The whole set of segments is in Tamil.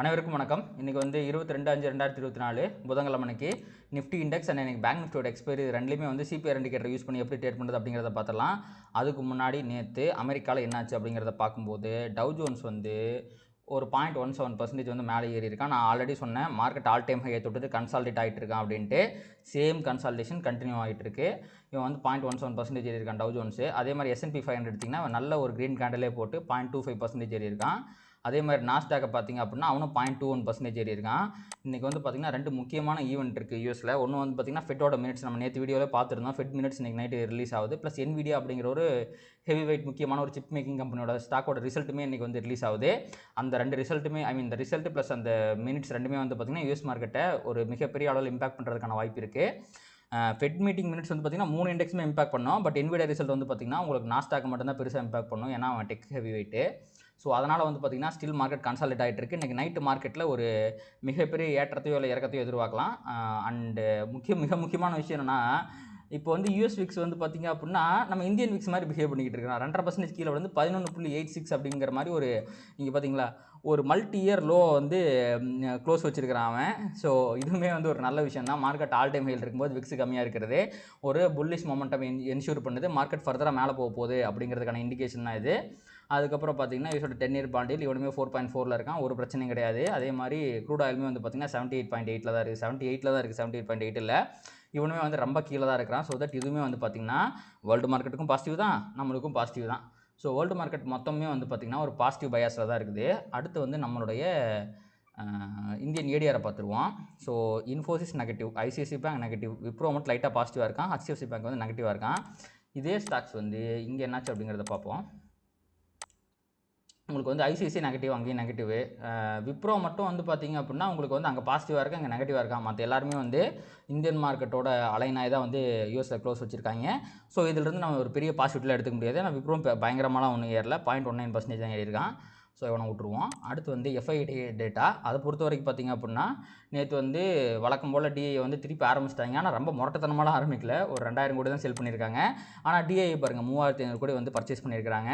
அனைவருக்கும் வணக்கம். இன்றைக்கி வந்து 22/5/2024 புதன்கிழமைக்கு நிஃப்டி இண்டெக்ஸ் அண்ட் எனக்கு பேங்க் நிஃப்டியோட எக்ஸ்பைரி ரெண்டுலேயுமே வந்து சிபிஆர் இண்டிகேட்டர் யூஸ் பண்ணி எப்படி ட்ரேட் பண்ணுறது அப்படிங்கிறத பார்த்துடலாம். அதுக்கு முன்னாடி நேற்று அமெரிக்காவில் என்னாச்சு அப்படிங்கிறத பார்க்கும்போது டவ் ஜோன்ஸ் வந்து ஒரு 0.17% வந்து மேலே ஏறி இருக்கான். நான் ஆல்ரெடி சொன்னேன் மார்க்கெட் ஆல் டைம் ஹையை தொட்டுட்டு கன்சால்டேட் ஆகிட்டு இருக்கான் அப்படின்ட்டு. சேம் கன்சால்டேஷன் கண்டினியூ ஆகிட்டு இருக்கு. இவன் வந்து 0.17% ஏறி இருக்கான் டவ் ஜோன்ஸு. அதே மாதிரி S&P 500 எடுத்திங்கன்னா நல்ல ஒரு க்ரீன் கேண்டலே போட்டு 0.25% ஏறி இருக்கான். அதே மாதிரி நாஸ்டாக்கை பார்த்தீங்க அப்படின்னா அவனும் 0.21% ஏறி இருக்கான். இன்றைக்கி வந்து பார்த்திங்கன்னா ரெண்டு முக்கியமான ஈவெண்ட் இருக்குது யூஎஸில். ஒன்று வந்து பார்த்திங்கன்னா ஃபெட்டோட மினிட்ஸ் நம்ம நேற்று வீடியோவில் பார்த்துருந்தோம். ஃபெட் மினிட்ஸ் இன்றைக்கி நைட்டு ரிலீஸ் ஆகுது. ப்ளஸ் NVIDIA அப்படிங்கிற ஒரு ஹெவி வெயிட் முக்கியமான ஒரு சிப் மேக்கிங் கம்பெனியோட ஸ்டாக்கோட ரிசல்ட்டுமே இன்றைக்கி வந்து ரிலீஸ் ஆகுது. அந்த ரெண்டு ரிசல்ட்டுமே இந்த ரிசல்ட் ப்ளஸ் அந்த மினிட்ஸ் ரெண்டுமே வந்து பார்த்திங்கன்னா யூஎஸ் மார்க்கெட்டை ஒரு மிகப்பெரிய அளவில் இம்பாக்ட் பண்ணுறதுக்கான வாய்ப்பு இருக்குது. ஃபெட் மீட்டிங் மினிட்ஸ் வந்து பார்த்திங்கன்னா 3 இண்டெக்ஸுமே இம்பாக்ட் பண்ணோம். பட் NVIDIA ரிசல்ட் வந்து பார்த்திங்கன்னா உங்களுக்கு நாஸ்டாக் மட்டும்தான் பெருசாக இம்பாக்ட் பண்ணும். ஏன்னா அவன் டெக் ஹெவி வெயிட்டு. ஸோ அதனால் வந்து பார்த்திங்கன்னா ஸ்டில் மார்க்கெட் கன்சால்டேட் ஆகிட்டு இருக்குது. இன்றைக்கி நைட்டு மார்க்கெட்டில் ஒரு மிகப்பெரிய ஏற்றத்தையோ இல்லை இறக்கத்தையோ எதிர்பார்க்கலாம். அண்டு மிக முக்கியமான விஷயம் என்னென்னா, இப்போ வந்து யூஎஸ் விக்ஸ் வந்து பார்த்திங்க அப்படின்னா நம்ம இந்தியன் விக்ஸ் மாதிரி பிஹேவ் பண்ணிக்கிட்டு இருக்கான். 2.5% கீழே வந்து 11.86 அப்படிங்கிற மாதிரி ஒரு இங்கே பார்த்தீங்களா ஒரு மல்டி இயர் லோ வந்து க்ளோஸ் வச்சிருக்கிறான் அவன். ஸோ இதுவுமே வந்து ஒரு நல்ல விஷயம் தான். மார்க்கெட் ஆல் டைம் ஹையில் இருக்கும்போது விக்ஸ் கம்மியாக இருக்கிறது ஒரு புல்லிஷ் மொமெண்டம் என்ஷூர் பண்ணுது. மார்க்கெட் ஃபர்தராக மேலே போகுது அப்படிங்கிறதுக்கான இண்டிகேஷன் தான் இது. அதுக்கப்புறம் பார்த்தீங்கன்னா யூஸோட 10 இயர் பாண்டில் இவனுமே 4.4 இருக்கான். ஒரு பிரச்சனையும் கிடையாது. அதே மாதிரி க்ரூட் ஆயிலுமே வந்து பார்த்திங்கன்னா 78.8 தான் இருக்குது. 78 தான் இருக்குது. 78.8 இல்லை. இவனுமே வந்து ரொம்ப கீழே தான் இருக்கிறான். ஸோ தட் இதுவுமே வந்து பார்த்திங்கன்னா வேர்ல்டு மார்க்கெட்டுக்கும் பாசிட்டிவ் தான், நம்மளுக்கும் பாசிட்டிவ் தான். ஸோ வேர்ல்டு மார்க்கெட் மொத்தமே வந்து பார்த்திங்கன்னா ஒரு பாசிட்டிவ் பயாஸில் தான் இருக்குது. அடுத்து வந்து நம்மளுடைய இந்தியன் ஏடிஆரை பார்த்துருவோம். So Infosys negative, ICICI bank negative, Wipro மட்டும் லைட்டாக பாசிட்டிவாக இருக்கான், HDFC பேங்க் வந்து நெகட்டிவாக இருக்கான். இதே ஸ்டாக்ஸ் வந்து இங்கே என்னாச்சு அப்படிங்கிறத பார்ப்போம். உங்களுக்கு வந்து ஐசிஐசி நெகட்டிவ், அங்கேயும் நெகட்டிவ். விப்ரோ மட்டும் வந்து பார்த்திங்க அப்படின்னா உங்களுக்கு வந்து அங்கே பாசிட்டிவாக இருக்குது, அங்கே நெகட்டிவாக இருக்கா. மற்ற எல்லாருமே வந்து இந்தியன் மார்க்கெட்டோட அலைனாய் தான் வந்து யூஎஸில் க்ளோஸ் வச்சுருக்காங்க. ஸோ இதிலிருந்து நம்ம ஒரு பெரிய பாசிட்டிவ்லாம் எடுத்துக்க முடியாது. ஏன்னா விப்ரோ பயங்கரமாலாம் ஒன்றும் ஏறல, 0.19% தான் ஏறி இருக்கான். ஸோ இவனை விட்டுருவோம். அடுத்து வந்து FID டேட்டா. அதை பொறுத்த வரைக்கும் பார்த்திங்க அப்படின்னா நேற்று வந்து வழக்கம் போல் DI வந்து திருப்பி ஆரம்பிச்சிட்டாங்க. ஆனால் ரொம்ப முரட்டத்தனமாலாம் ஆரம்பிக்கல. ஒரு 2000 கோடி தான் செல் பண்ணியிருக்காங்க. ஆனால் DI பாருங்கள் 3500 கோடி வந்து பர்ச்சேஸ் பண்ணியிருக்காங்க.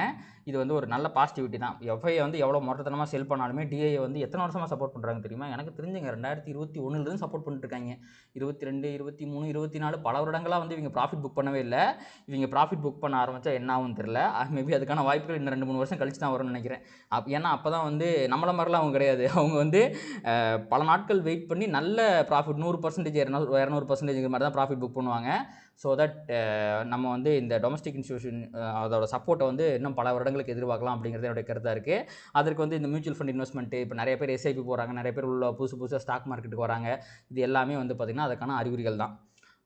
இது வந்து ஒரு நல்ல பாசிட்டிவிட்டி தான். FI வந்து எவ்வளோ முரட்டத்தனமாக செல் பண்ணாலுமே DI வந்து எத்தனை வருஷமாக சப்போர்ட் பண்ணுறாங்க தெரியுமா? எனக்கு தெரிஞ்சுங்க 2021 சப்போர்ட் பண்ணிட்டுருக்காங்க. 22, 23, 24 பல வருடங்களாக வந்து இவங்க ப்ராஃபிட் புக் பண்ணவே இல்லை. இவங்க ப்ராஃபிட் புக் பண்ண ஆரம்பித்தா என்ன ஆகும் தெரியல. மேபி அதுக்கான வாய்ப்புகள் இன்னும் 2-3 வருஷம் கழிச்சு தான் வரும்னு நினைக்கிறேன். ஏன்னா அப்போ தான் வந்து நம்மள மாதிரிலாம் அவங்க கிடையாது. அவங்க வந்து பல நாட்கள் வெயிட் பண்ணி நல்ல ப்ராஃபிட் 100%, 200% மாதிரி தான் ப்ராஃபிட் புக் பண்ணுவாங்க. ஸோ தட் நம்ம வந்து இந்த டொமஸ்டிக் இன்ஸ்டியூஷன் அதோட சப்போர்ட்டை வந்து இன்னும் பல வருடங்களுக்கு எதிர்பார்க்கலாம் அப்படிங்கிறது என்னுடைய கருத்தாக இருக்குது. அதற்கு வந்து இந்த மியூச்சுவல் ஃபண்ட் இன்வெஸ்ட்மெண்ட்டு இப்போ நிறைய பேர் SIP போகிறாங்க, நிறைய பேர் உள்ள புதுசாக ஸ்டாக் மார்க்கெட்டுக்கு வராங்க. இது எல்லாமே வந்து பார்த்திங்கன்னா அதுக்கான அறிகுறிகள் தான்.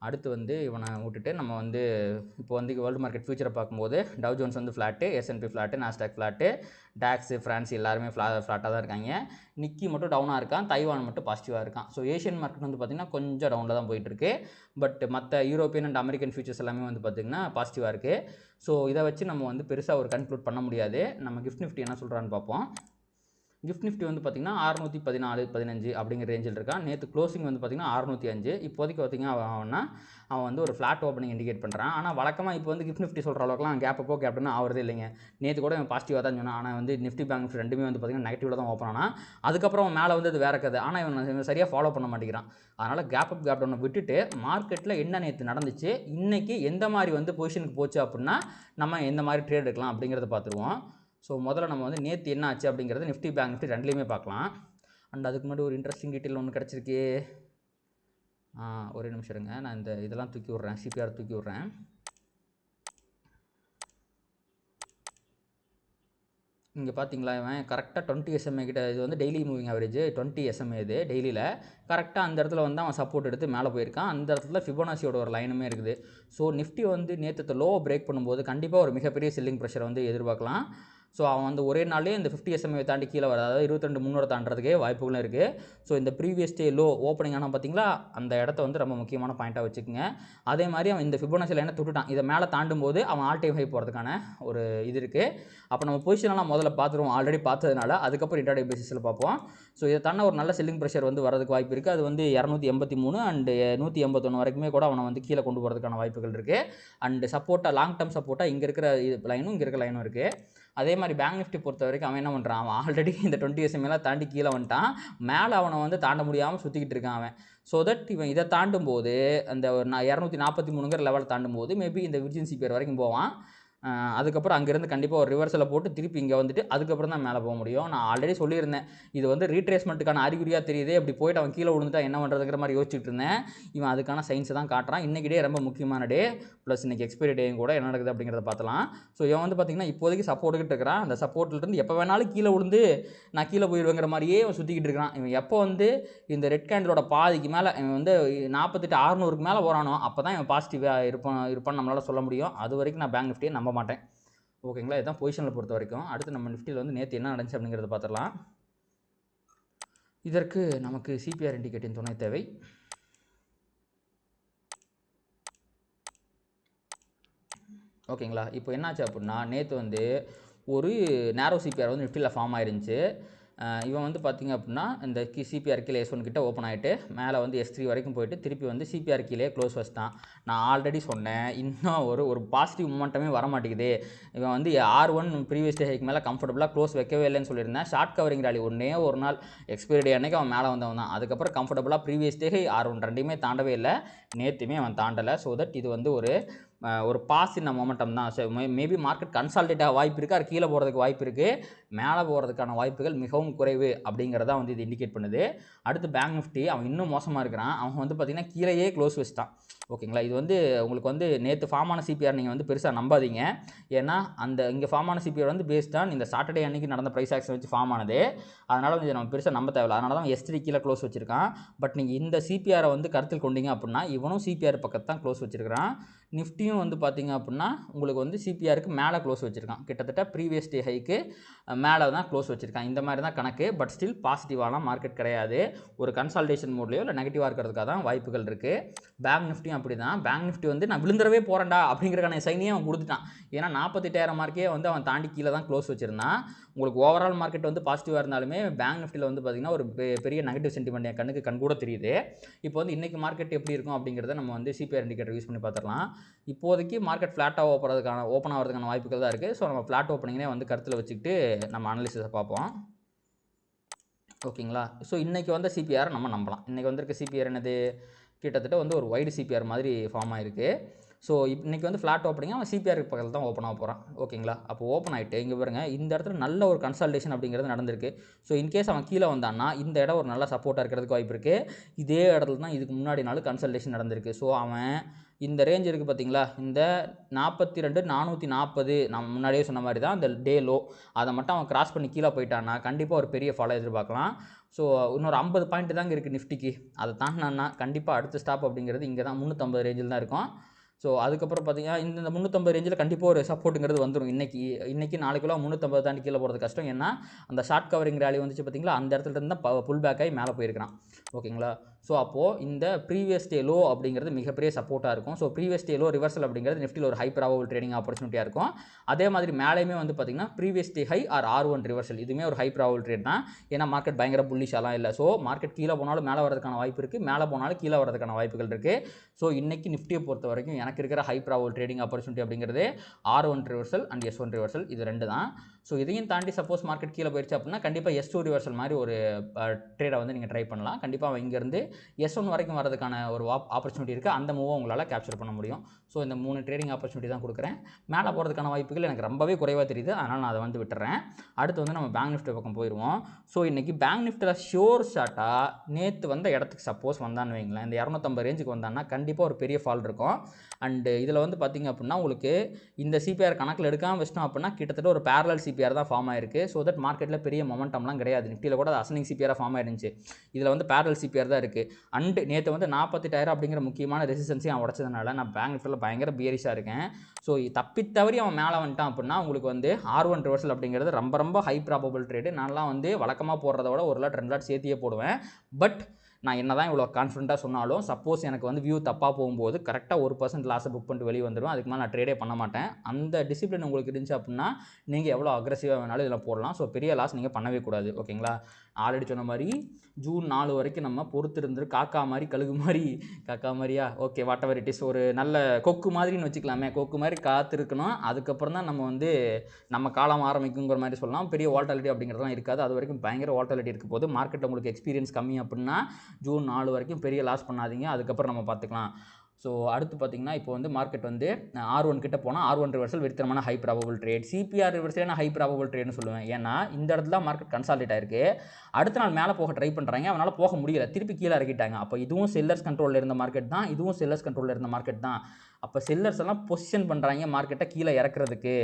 அடுத்து வந்து இவனை விட்டுட்டு நம்ம வந்து இப்போ வந்து வேர்ல்டு மார்க்கெட் ஃபியூச்சரை பார்க்கும்போது டவ் ஜோன்ஸ் வந்து flat, S&P flat, Nasdaq flat, tax France எல்லாருமே ஃப்ளாட்டாக தான் இருக்காங்க. நிக்கி மட்டும் டவுனாக இருக்கான், தைவான் மட்டும் பாசிட்டிவாக இருக்கான். ஸோ ஏஷியன் மார்க்கெட் வந்து பார்த்திங்கன்னா கொஞ்சம் டவுனில் தான் போயிட்டுருக்கு. பட் மற்ற யூரோப்பியன் அண்ட் அமெரிக்கன் ஃபியூச்சர்ஸ் எல்லாமே வந்து பார்த்திங்கன்னா பாசிட்டிவாக இருக்குது. ஸோ இதை வச்சு நம்ம வந்து பெருசாக ஒரு கன்க்ளூட் பண்ண முடியாது. நம்ம கிஃப்ட் நிஃப்டி என்ன சொல்கிறான்னு பார்ப்போம். கிஃப்ட் நிஃப்டி வந்து பார்த்திங்கன்னா 614, 15 அப்படிங்கிற ரேஞ்சில் இருக்கான். நேற்று க்ளோசிங் வந்து பார்த்திங்கன்னா 605. இப்போதைக்கு பார்த்திங்கன்னா அவன் வந்து ஒரு ஃப்ளாட் ஓப்பனிங் இண்டிகேட் பண்ணுறான். ஆனால் வழக்கமாக இப்போ வந்து கிஃப்ட் நிஃப்டி சொல்கிற அளவுக்குலாம் கேப்டனா ஆகிறதே இல்லைங்க. நேற்று கூட அவன் பாசிட்டிவாக தான் சொன்னான். ஆனால் வந்து நிஃப்டி பேங்க் நிஃப்டி ரெண்டுமே வந்து பார்த்திங்கன்னா நெகட்டிவில் தான் ஓப்பன் ஆனால் அதுக்கப்புறம் மேலே வந்து அது வேறு கதை. ஆனால் இவன் சரியாக ஃபாலோ பண்ண மாட்டேங்கிறான். அதனால் கேப் டவுனை விட்டுட்டு மார்க்கெட்டில் என்ன நேற்று நடந்துச்சு, இன்றைக்கி எந்த மாதிரி வந்து பொசிஷனுக்கு போச்சு அப்படின்னா நம்ம எந்த மாதிரி ட்ரேட் எடுக்கலாம் அப்படிங்கிறத பார்த்துருவோம். ஸோ முதல்ல நம்ம வந்து நேற்று என்ன ஆச்சு அப்படிங்கிறது நிஃப்டி பேங்க் நிஃப்டி ரெண்டுலேயுமே பார்க்கலாம். அண்ட் அதுக்கு முன்னாடி ஒரு இன்ட்ரெஸ்டிங் டீட்டெயில் ஒன்று கிடச்சிருக்கு. ஒரே நிமிஷம் இருங்க, நான் இந்த இதெல்லாம் தூக்கி விட்றேன், CPR தூக்கி விட்றேன். இங்கே பார்த்தீங்களா இவன் கரெக்டாக 20 SMA கிட்ட, இது வந்து டெய்லி மூவிங் ஆவரேஜ் 20 SMA இது டெய்லியில் கரெக்டாக அந்த இடத்துல வந்து அவன் சப்போர்ட் எடுத்து மேலே போயிருக்கான். அந்த இடத்துல ஃபிபோனாசியோட ஒரு லைனுமே இருக்குது. ஸோ நிஃப்டி வந்து நேற்று லோ பிரேக் பண்ணும்போது கண்டிப்பாக ஒரு மிகப்பெரிய செல்லிங் ப்ரெஷரை வந்து எதிர்பார்க்கலாம். ஸோ அவன் வந்து ஒரே நாள்லேயே இந்த 50 SMA தாண்டி கீழே வர, அதாவது 22,300 தாண்டறதுக்கே வாய்ப்புகளும் இருக்குது. ஸோ இந்த ப்ரீவியஸ் டே லோ ஓப்பனிங் ஆனால் பார்த்தீங்களா அந்த இடத்த வந்து ரொம்ப முக்கியமான பாயிண்ட்டாக வச்சுக்கோங்க. அதே மாதிரி அவன் இந்த ஃபிபோனாசி லைனை தொட்டுட்டான். இதை மேலே தாண்டும் போது அவன் ஆல் டைம் ஹை போகிறதுக்கான ஒரு இது இருக்குது. அப்போ நம்ம பொசிஷனெலாம் முதல்ல பார்த்துருவோம், ஆல்ரெடி பார்த்ததுனால. அதுக்கப்புறம் இன்ட்ராடே பேசிஸில் பார்ப்போம். ஸோ இதை தாண்ட ஒரு நல்ல செல்லிங் ப்ரெஷர் வந்து வரதுக்கு வாய்ப்பு இருக்குது. அது வந்து 283 அண்டு 181 வரைக்குமே கூட அவனை வந்து கீழே கொண்டு போகிறதுக்கான வாய்ப்புகள் இருக்குது. அண்டு சப்போர்ட்டாக லாங் டேர்ம் சப்போர்ட்டாக இங்கே இருக்கிற லைனும் இங்கே இருக்கிற லைனும் இருக்குது. அதே மாதிரி பேங்க் நிஃப்டி பொறுத்த வரைக்கும் அவன் என்ன பண்ணுறான், அவன் ஆல்ரெடி இந்த 20 SMA தாண்டி கீழே வந்துட்டான், மேலே அவனை வந்து தாண்ட முடியாமல் சுற்றிக்கிட்டு இருக்கான் அவன். ஸோ தட் இவன் இதை தாண்டும் போது அந்த 243ங்கிற லெவல் தாண்டும் போது மேபி இந்த விர்ஜின் சிபிஆர் வரைக்கும் போவான். அதுக்கப்புறம் அங்கேருந்து கண்டிப்பாக ஒரு ரிவர்ஸில் போட்டு திருப்பி இங்கே வந்துட்டு அதுக்கப்புறம் தான் மேலே போக முடியும். நான் ஆல்ரெடி சொல்லியிருந்தேன், இது வந்து ரீட்ரேஸ்மெண்ட்டுக்கான அறிகுறியாக தெரியுது, அப்படி போயிட்டு அவன் கீழே விழுந்துட்டா என்ன பண்ணுறதுங்கிற மாதிரி யோசிச்சுட்டு இருந்தேன். இவன் அதுக்கான சயின்ஸை தான் காட்டுறான். இன்றைக்கி டே ரொம்ப முக்கியமான டே, ப்ளஸ் இன்றைக்கி எக்ஸ்பைரி டேயும் கூட என்ன நடக்குது அப்படிங்கிறத பார்த்துலாம். ஸோ இவன் வந்து பார்த்திங்கன்னா இப்போதைக்கு சப்போர்ட்டுக்கிட்டு இருக்கிறான். அந்த சப்போர்ட்லேருந்து எப்போ வேணாலும் கீழே விழுந்து நான் கீழே போயிடுவேங்கிற மாதிரியே அவன் சுற்றிக்கிட்டு இருக்கிறான். இவன் எப்போ வந்து இந்த ரெட் கேண்டலோட பாதிக்கு மேலே இவன் வந்து 48,600க்கு மேலே போகிறானோ அப்போ தான் இவன் பாசிட்டிவாக இருப்பான்னு நம்மளால் சொல்ல முடியும். அது வரைக்கும் நான் பேங்க் நிஃப்டியை நம்ப மாட்டேன். ஓகேங்களா, இதுதான் பொசிஷனில் பொறுத்த வரைக்கும். அடுத்து நம்ம நிஃப்டியில் வந்து நேற்று என்ன நடந்துச்சு அப்படிங்கிறத பார்த்துடலாம். இதற்கு நமக்கு சிபிஆர் இண்டிகேட்டின் துணை தேவை. ஓகேங்களா, இப்போ என்னாச்சு அப்படின்னா நேற்று வந்து ஒரு நேரோ சிபிஆர் வந்து நிஃப்டியில் ஃபார்ம் ஆயிருந்துச்சு. இவன் வந்து பார்த்திங்க அப்படின்னா இந்த சிபிஆர் கீழே S1 கிட்ட ஓப்பன் ஆகிட்டு மேலே வந்து S3 வரைக்கும் போயிட்டு திருப்பி வந்து சிபிஆர் கீழே க்ளோஸ் வச்சுட்டான். நான் ஆல்ரெடி சொன்னேன், இன்னும் ஒரு பாசிட்டிவ் மூமெண்ட்டமே வர மாட்டேங்குது. இவன் வந்து R1 ப்ரீவியஸ் டே ஹைக்கு மேலே கம்ஃபர்டபுளாக க்ளோஸ் வைக்கவே இல்லைன்னு சொல்லியிருந்தேன். ஷார்ட் கவரிங் ராலி ஒன்றே ஒரு நாள் எக்ஸ்பைரி டே அன்றைக்கி அவன் மேலே வந்தவன் தான். அதுக்கப்புறம் கம்ஃபர்டபுளாக ப்ரீவியஸ் டே R1 ரெண்டையுமே தாண்டவே இல்லை, நேற்றுமே அவன் தாண்டலை. ஸோ தட் இது வந்து ஒரு பாஸ் இன் மொமெண்டம் தான். ஸோ மேபி மார்க்கெட் கன்சால்டேட் ஆக வாய்ப்பு இருக்குது, அது கீழே போகிறதுக்கு வாய்ப்பு இருக்குது, மேலே போகிறதுக்கான வாய்ப்புகள் மிகவும் குறைவு அப்படிங்கிறத வந்து இது இண்டிகேட் பண்ணுது. அடுத்து பேங்க் நிஃப்டி அவன் இன்னும் மோசமாக இருக்கிறான். அவன் வந்து பார்த்திங்கன்னா கீழேயே க்ளோஸ் வச்சுட்டான். ஓகேங்களா, இது வந்து உங்களுக்கு வந்து நேற்று ஃபார்மான சிபிஆர் நீங்கள் வந்து பெருசாக நம்பாதீங்க. ஏன்னா அந்த இங்கே ஃபார்மான சிபிஆர் வந்து பேஸ்ட் ஆன் இந்த சாட்டர்டே அன்றைக்கி நடந்த ப்ரைஸ் ஆக்ஷன் வச்சு ஃபார்ம் ஆனது. அதனால் வந்து நம்ம பெருசாக நம்ப தேவையில்லை. அதனால தான் S3 கீழே க்ளோஸ் வச்சுருக்கான். பட் நீங்கள் இந்த சிபிஆரை வந்து கருத்தில் கொண்டீங்க அப்படின்னா இவனும் சிபிஆர் பக்கத்து தான் க்ளோஸ் வச்சுருக்கான். நிஃப்டியும் வந்து பார்த்திங்க அப்படின்னா உங்களுக்கு வந்து சிபிஆருக்கு மேலே க்ளோஸ் வச்சுருக்கான். கிட்டத்தட்ட ப்ரீவியஸ் டே ஹைக்கு மேலே தான் க்ளோஸ் வச்சுருக்கான். இந்த மாதிரி தான் கணக்கு. பட் ஸ்டில் பாசிட்டிவான மார்க்கெட் கிடையாது. ஒரு கன்சால்டேஷன் மோட்லையோ இல்லை நெகட்டிவாக இருக்கிறதுக்காக தான் வாய்ப்புகள் இருக்குது. பேங்க் நிஃப்டியும் அப்படி தான். பேங்க் நிஃப்டி வந்து நான் விழுந்துடவே போகிறேன்டா அப்படிங்கிறக்கான சைனையே அவன் கொடுத்துட்டான். ஏன்னா 48,000 மார்க்கே வந்து அவன் தாண்டி கீழே தான் க்ளோஸ் வச்சுருந்தான். உங்களுக்கு ஓவரால் மார்க்கெட் வந்து பாசிட்டிவாக இருந்தாலுமே பேங்க் நிஃப்டியில் வந்து பார்த்திங்கன்னா ஒரு பெரிய நெகட்டிவ் சென்டிமெண்ட் என் கண் கூட தெரியுது. இப்போ வந்து இன்றைக்கி மார்க்கெட் எப்படி இருக்கும் அப்படிங்கிறத நம்ம வந்து சிபிஆர் இண்டிகேட்டர் யூஸ் பண்ணி பார்த்துடலாம். இப்போதைக்கு மார்க்கெட் ஃப்ளாட்டாக ஓப்பன் ஆகிறதுக்கான வாய்ப்புகள் தான் இருக்குது. ஸோ நம்ம ஃப்ளாட் ஓப்பனிங்கே வந்து கருத்தில் வச்சுக்கிட்டு நம்ம அனாலிசிஸை பார்ப்போம். ஓகேங்களா, ஸோ இன்றைக்கி வந்த சிபிஆர் நம்ம நம்பலாம். இன்றைக்கி வந்திருக்க சிபிஆர் என்னது, கிட்டத்தட்ட வந்து ஒரு வைடு சிபிஆர் மாதிரி ஃபார்ம் ஆகிருக்கு. ஸோ இன்றைக்கி வந்து ஃப்ளாட் ஓப்பனிங் அவன் சிபிஆர் பக்கத்தில் தான் ஓப்பன் ஆக போகிறான். ஓகேங்களா, அப்போ ஓப்பன் ஆகிட்டு இங்கே பாருங்கள், இந்த இடத்துல நல்ல ஒரு கன்சல்டேஷன் அப்படிங்கிறது நடந்திருக்கு. ஸோ இன்கேஸ் அவன் கீழே வந்தான்னா இந்த இடம் ஒரு நல்ல சப்போர்ட்டாக இருக்கிறதுக்கு வாய்ப்பு இருக்குது. இதே இடத்துல தான் இதுக்கு முன்னாடி நாள் கன்சல்டேஷன் நடந்திருக்கு. ஸோ அவன் இந்த ரேஞ்ச் இருக்குது பார்த்தீங்களா, இந்த 42,440 நம்ம முன்னாடியே சொன்ன மாதிரி தான் இந்த டே லோ, அதை மட்டும் அவன் கிராஸ் பண்ணி கீழே போயிட்டான்னா கண்டிப்பாக ஒரு பெரிய ஃபாலோ எதிர்பார்க்கலாம். ஸோ இன்னொரு 50 பாயிண்ட் தாங்க இருக்குது நிஃப்டிக்கு. அதை தாண்டினா கண்டிப்பாக அடுத்த ஸ்டாப் அப்படிங்கிறது இங்கே தான் 350 ரேஞ்சில் தான் இருக்கும். ஸோ அதுக்கப்புறம் பார்த்தீங்கன்னா இந்த 350 ரேஞ்சில் கண்டிப்பாக ஒரு சப்போர்ட்டுங்கிறது வந்துடும். இன்றைக்கி நாளைக்குள்ள 350 தாண்டி கீழே போகிறது கஷ்டம். ஏன்னா அந்த ஷார்ட் கவரிங் ரேலி வந்துச்சு பார்த்தீங்களா, அந்த இடத்துல இருந்து தான் புல் பேக் ஆகி மேலே போயிருக்கிறான். ஓகேங்களா, ஸோ அப்போது இந்த ப்ரீவியஸ் டே லோ அப்படிங்கிறது மிகப்பெரிய சப்போர்ட்டாக இருக்கும். So previous day low reversal அப்படிங்கிறது நிஃப்டியில் ஒரு ஹை ப்ராபபிள் ட்ரேடிங் ஆப்பர்ச்சுனிட்டியாக இருக்கும். அதே மாதிரி மேலேயுமே வந்து பார்த்திங்கன்னா previous day high R R1 reversal, இதுவுமே ஒரு ஹை ப்ராபபிள் ட்ரேட் தான். ஏன்னா மார்க்கெட் பயங்கர புல்லிஷாலாம் இல்லை. ஸோ மார்க்கெட் கீழே போனாலும் மேலே வரதுக்கான வாய்ப்பு இருக்குது, மேலே போனாலும் கீழே வரதுக்கான வாய்ப்புகள் இருக்குது. ஸோ இன்றைக்கி நிஃப்டியை பொறுத்த வரைக்கும் எனக்கு இருக்கிற ஹை ப்ராபபிள் ட்ரேடிங் ஆப்பர்ச்சுனிட்டி அப்படிங்கிறது R1 reversal and S1 reversal, இது ரெண்டு தான். ஸோ இதையும் தாண்டி சப்போஸ் மார்க்கெட் கீழே போயிடுச்சு அப்படின்னா கண்டிப்பாக S2 ரிவர்சல் மாதிரி ஒரு ட்ரேடை வந்து நீங்கள் ட்ரை பண்ணலாம். கண்டிப்பாக இங்கேருந்து S1 வரைக்கும் வரதுக்கான ஒரு ஆப்பர்ச்சுனிட்டி இருக்குது. அந்த மூவை உங்களால் கேப்சர் பண்ண முடியும். ஸோ இந்த 3 ட்ரேடிங் ஆப்பர்ச்சுனிட்டி தான் கொடுக்குறேன். மேலே போகிறதுக்கான வாய்ப்புகள் எனக்கு ரொம்பவே குறைவாக தெரியுது, அதனால் நான் அதை வந்து விட்டுறேன். அடுத்து வந்து நம்ம பேங்க் நிஃப்டி பக்கம் போயிடுவோம். ஸோ இன்றைக்கி பேங்க் நிஃப்டியில் ஷியோர் ஷார்ட்டாக நேற்று வந்த இடத்துக்கு சப்போஸ் வந்தான்னு வைங்களேன், இந்த 250 ரேஞ்சுக்கு வந்தான்னா கண்டிப்பாக ஒரு பெரிய ஃபால் இருக்கும். அண்டு இதில் வந்து பார்த்திங்க அப்படின்னா உங்களுக்கு இந்த சிபிஆர் கணக்கில் எடுக்காமல் வச்சிட்டோம் அப்படின்னா கிட்டத்தட்ட ஒரு பேரலல் சிபிஆர் தான் ஃபார்ம் ஆயிருக்கு. ஸோ தட் மார்க்கெட்டில் பெரிய மொமெண்டம்லாம் கிடையாது. நிஃப்டியில் கூட அசனிங் சிபிஆராக ஃபார்ம் ஆயிருந்துச்சு, இதில் வந்து பேரலல் சிபிஆர் தான் இருக்குது. அண்டு நேற்று வந்து 48,000 அப்படிங்கிற முக்கியமான ரெசிஸ்டன்ஸையும் அவன் உடச்சதுனால நான் பேங்க் நிஃப்டியில் பயங்கர பியரிஷாக இருக்கேன். ஸோ தப்பித்தவறி அவன் மேலே வந்துட்டான் அப்படின்னா உங்களுக்கு வந்து R1 ரிவர்சல் அப்படிங்கிறது ரொம்ப ரொம்ப ஹை ப்ராபபிள் ட்ரேடு. நான்லாம் வந்து வழக்கமாக போடுறத விட 1 லாட் 2 லாட் சேர்த்தியே போடுவேன். பட் நான் என்ன தான் இவ்வளோ கான்ஃபிடண்ட்டாக சொன்னாலும் சப்போஸ் எனக்கு வந்து வியூ தப்பாக போகும்போது கரெக்டாக 1% லாஸை புக் பண்ணிட்டு வெளியே வந்துடும். அதுக்கு மேலே நான் ட்ரேடே பண்ண மாட்டேன். அந்த டிசிப்ளின் உங்களுக்கு இருந்துச்சு அப்படின்னா நீங்கள் எவ்வளோ அக்ரெசிவாக வேணாலும் இதில் போடலாம். ஸோ பெரிய லாஸ் நீங்கள் பண்ணவே கூடாது. ஓகேங்களா? ஆல்ரெடி சொன்ன மாதிரி ஜூன் 4 வரைக்கும் நம்ம பொறுத்து இருந்து காக்கா மாதிரி கழுகு மாதிரி காக்கா மாதிரியா okay what ever it is ஒரு நல்ல கொக்கு மாதிரின்னு வச்சுக்கலாமே. கொக்கு மாதிரி காத்திருக்கணும். அதுக்கப்புறம் தான் நம்ம வந்து நம்ம காலம் ஆரம்பிக்குங்கிற மாதிரி சொல்லலாம். பெரிய வால்டாலிட்டி அப்படிங்கிறதுலாம் இருக்காது. அது வரைக்கும் பயங்கர வால்டாலிட்டி இருக்க போது. மார்க்கெட்டில் உங்களுக்கு எக்ஸ்பீரியன்ஸ் கம்மி அப்படின்னா ஜூன் 4 வரைக்கும் பெரிய லாஸ் பண்ணாதீங்க. அதுக்கப்புறம் நம்ம பார்த்துக்கலாம். ஸோ அடுத்து பார்த்தீங்கன்னா இப்போ வந்து மார்க்கெட் வந்து R1 கிட்ட போனால் R1 ரிவர்சல் வெறித்தனமான ஹை ப்ராபபிள் ட்ரேட். CPR ரிவர்சலே நான் ஹை ப்ராபபிள் ட்ரேட்னு சொல்லுவேன். ஏன்னா இந்த இடத்துல மார்க்கெட் கன்சாலிடேட் ஆயிருக்கு. அடுத்த நாள் மேலே போக ட்ரை பண்ணுறாங்க, அவனால் போக முடியல, திருப்பி கீழே இறக்கிட்டாங்க. அப்போ இதுவும் செல்லர்ஸ் கண்ட்ரோலில் இருந்த மார்க்கெட் தான், இதுவும் செல்லர்ஸ் கண்ட்ரோலில் இருந்த மார்க்கெட் தான். அப்போ செல்லர்ஸ் எல்லாம் பொசிஷன் பண்ணுறாங்க மார்க்கெட்டை கீழே இறக்குறதுக்கு.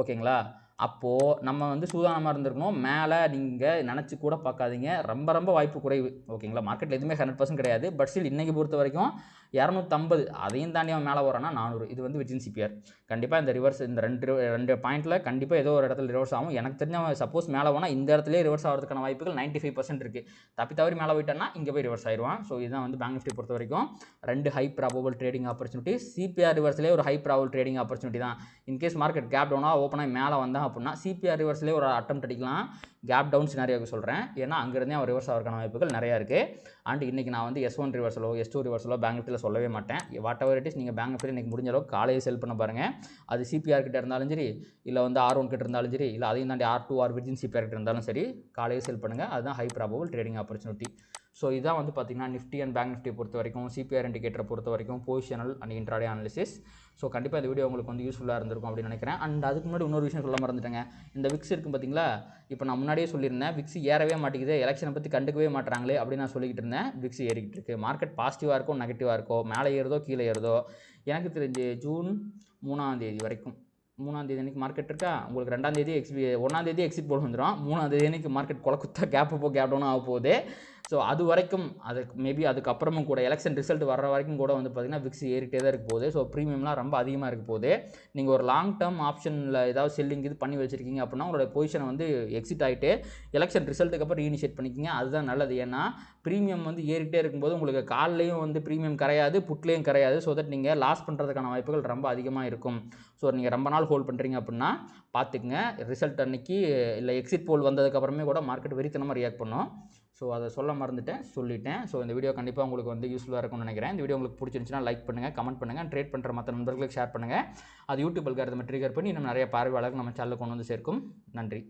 ஓகேங்களா? அப்போது நம்ம வந்து சூதானமாக இருந்திருக்கணும். மேலே நீங்கள் நினச்சி கூட பார்க்காதீங்க. ரொம்ப ரொம்ப வாய்ப்பு குறைவு. ஓகேங்களா? மார்க்கெட்டில் எதுவுமே 100% கிடையாது. பட் ஸ்டில் இன்றைக்கி பொறுத்த வரைக்கும் 250 அதையும் தாண்டி அவன் மேலே வரானா 400. இது வந்து விர்ஜின் CPR கண்டிப்பாக இந்த ரிவர்ஸ் இந்த ரெண்டு பாயிண்ட்டில் கண்டிப்பாக ஏதோ ஒரு இடத்துல ரிவர்ஸ் ஆகும். எனக்கு தெரிஞ்ச சப்போஸ் மேலே போனால் இந்த இடத்துலேயே ரிவர்ஸ் ஆகிறதுக்கான வாய்ப்புகள் 95% இருக்குது. தப்பி மேலே போயிட்டான்னா இங்கே போய் ரிவர்ஸ் ஆயிடுவான். ஸோ இதுதான் வந்து பேங்க் நிஃப்டி பொறுத்த வரைக்கும் 2 high probable trading opportunity. CPR ரிவர்ஸ்லேயே ஒரு ஹை ப்ராபபிள் ட்ரேடிங் ஆப்பர்ச்சுனிட்டி தான். இன்கேஸ் மார்க்கெட் கேப் டவுனாக ஓப்பனாக மேலே வந்தால் அப்படின்னா CPR ரிவர்ஸ்லேயே ஒரு அட்டெம்ப்ட் அடிக்கலாம். கேப் டவுன் சினாரியோக்கு சொல்கிறேன். ஏன்னா அங்கேருந்தே அவன் ரிவர்ஸ் ஆகிறதுக்கான வாய்ப்புகள் நிறையா இருக்குது. அண்ட் இன்றைக்கி நான் வந்து S1 ரிவர்ஸலோ S2 ரிவர்ஸலோ பேங்க் நிஃப்டியில் சொல்லவே மாட்டேன். வாட் எவர் இட் இஸ் நீங்கள் பேங்க் நிஃப்டியில் இன்றைக்கி முடிஞ்ச அளவுக்கு காலையே செல் பண்ண பாருங்கள். அது CPR கிட்ட இருந்தாலும் சரி, இல்லை வந்து R1 கிட்ட இருந்தாலும் சரி, இல்லை அதையும் தாண்டி R2 ஆர் விர்ஜின் CPR கிட்ட இருந்தாலும் சரி, காலையே செல் பண்ணுங்கள். அதுதான் high probable trading opportunity. So இதான் வந்து பார்த்திங்கன்னா நிஃப்டி அண்ட் பேங்க் நிஃப்டி பொறுத்த வரைக்கும், CPR இண்டிகேட்டரை பொறுத்த வரைக்கும் positional and intraday analysis. So கண்டிப்பாக இந்த வீடியோ உங்களுக்கு வந்து யூஸ்ஃபுல்லாக இருந்திருக்கும் அப்படின்னு நினைக்கிறேன். அண்ட் அதுக்கு முன்னாடி இன்னொரு விஷயம் சொல்ல மறந்துட்டேங்க. இந்த விக்ஸ் இருக்குது பார்த்தீங்களா? இப்போ நான் முன்னாடியே சொல்லியிருந்தேன் விக்ஸ் ஏறவே மாட்டேங்குது, எலெக்ஷனை பற்றி கண்டுக்கவே மாட்டாங்களே அப்படின்னு நான் சொல்லிக்கிட்டு இருந்தேன். விக்ஸ் ஏறிக்கிட்டு இருக்குது. மார்க்கெட் பாசிட்டிவாக இருக்கோ நெகட்டிவாக இருக்கோ, மேலே ஏறுதோ கீழே ஏறுதோ, எனக்கு தெரிஞ்சு ஜூன் 3 வரைக்கும் 3 அன்றைக்கி மார்க்கெட் இருக்கா, உங்களுக்கு 2 1 எக்ஸிட் போல் வந்துடும். 3 அன்றைக்கி மார்க்கெட் குளக்குத்தா கேப் டவுன் ஆக போகுது. ஸோ அது வரைக்கும் மேபி அதுக்கப்புறமும் கூட எலெக்ஷன் ரிசல்ட் வர்ற வரைக்கும் கூட வந்து பார்த்திங்கன்னா விக்ஸ் ஏறிட்டே தான் இருக்க போகுது. ஸோ ப்ரீமியம்லாம் ரொம்ப அதிகமாக இருக்க போகுது. நீங்கள் ஒரு லாங் டேர்ம் ஆப்ஷனில் ஏதாவது செல்லிங் இது பண்ணி வச்சுருக்கீங்க அப்படின்னா உங்களோட பொசிஷனை வந்து எக்ஸிட் ஆகிட்டு எலெக்ஷன் ரிசல்ட்டுக்கு அப்புறம் ரீஇனிஷியேட் பண்ணிக்கிங்க. அதுதான் நல்லது. ஏன்னா ப்ரீமியம் வந்து ஏறிட்டே இருக்கும்போது உங்களுக்கு கால்லையும் வந்து ப்ரீமியம் கரையாது, புட்லேயும் கரையாது. ஸோ தட் நீங்கள் லாஸ் பண்ணுறதுக்கான வாய்ப்புகள் ரொம்ப அதிகமாக இருக்கும். ஸோ நீங்கள் ரொம்ப நாள் ஹோல்ட் பண்ணுறீங்க அப்படின்னா பார்த்துக்குங்க. ரிசல்ட் அன்றைக்கி இல்லை எக்ஸிட் போல் வந்ததுக்கப்புறமே கூட மார்க்கெட் வெறித்தனமாக ரியாக்ட் பண்ணும். ஸோ அதை சொல்ல மறந்துட்டேன், சொல்லிட்டேன். ஸோ இந்த வீடியோ கண்டிப்பாக உங்களுக்கு வந்து யூஸ்ஃபுல்லாக இருக்கும்னு நினைக்கிறேன். இந்த வீடியோ உங்களுக்கு பிடிச்சிருந்துச்சுன்னா லைக் பண்ணுங்கள், கமெண்ட் பண்ணுங்கள், ட்ரேட் பண்ணுற மற்ற நண்பர்களுக்கு ஷேர் பண்ணுங்கள். அது யூடியூப் அல்காரிதமை ட்ரிகர் பண்ணி இன்னும் நிறைய பார்வையாளர்கள் நம்ம சேனலுக்கு கொண்டு வந்து சேர்க்கும். நன்றி.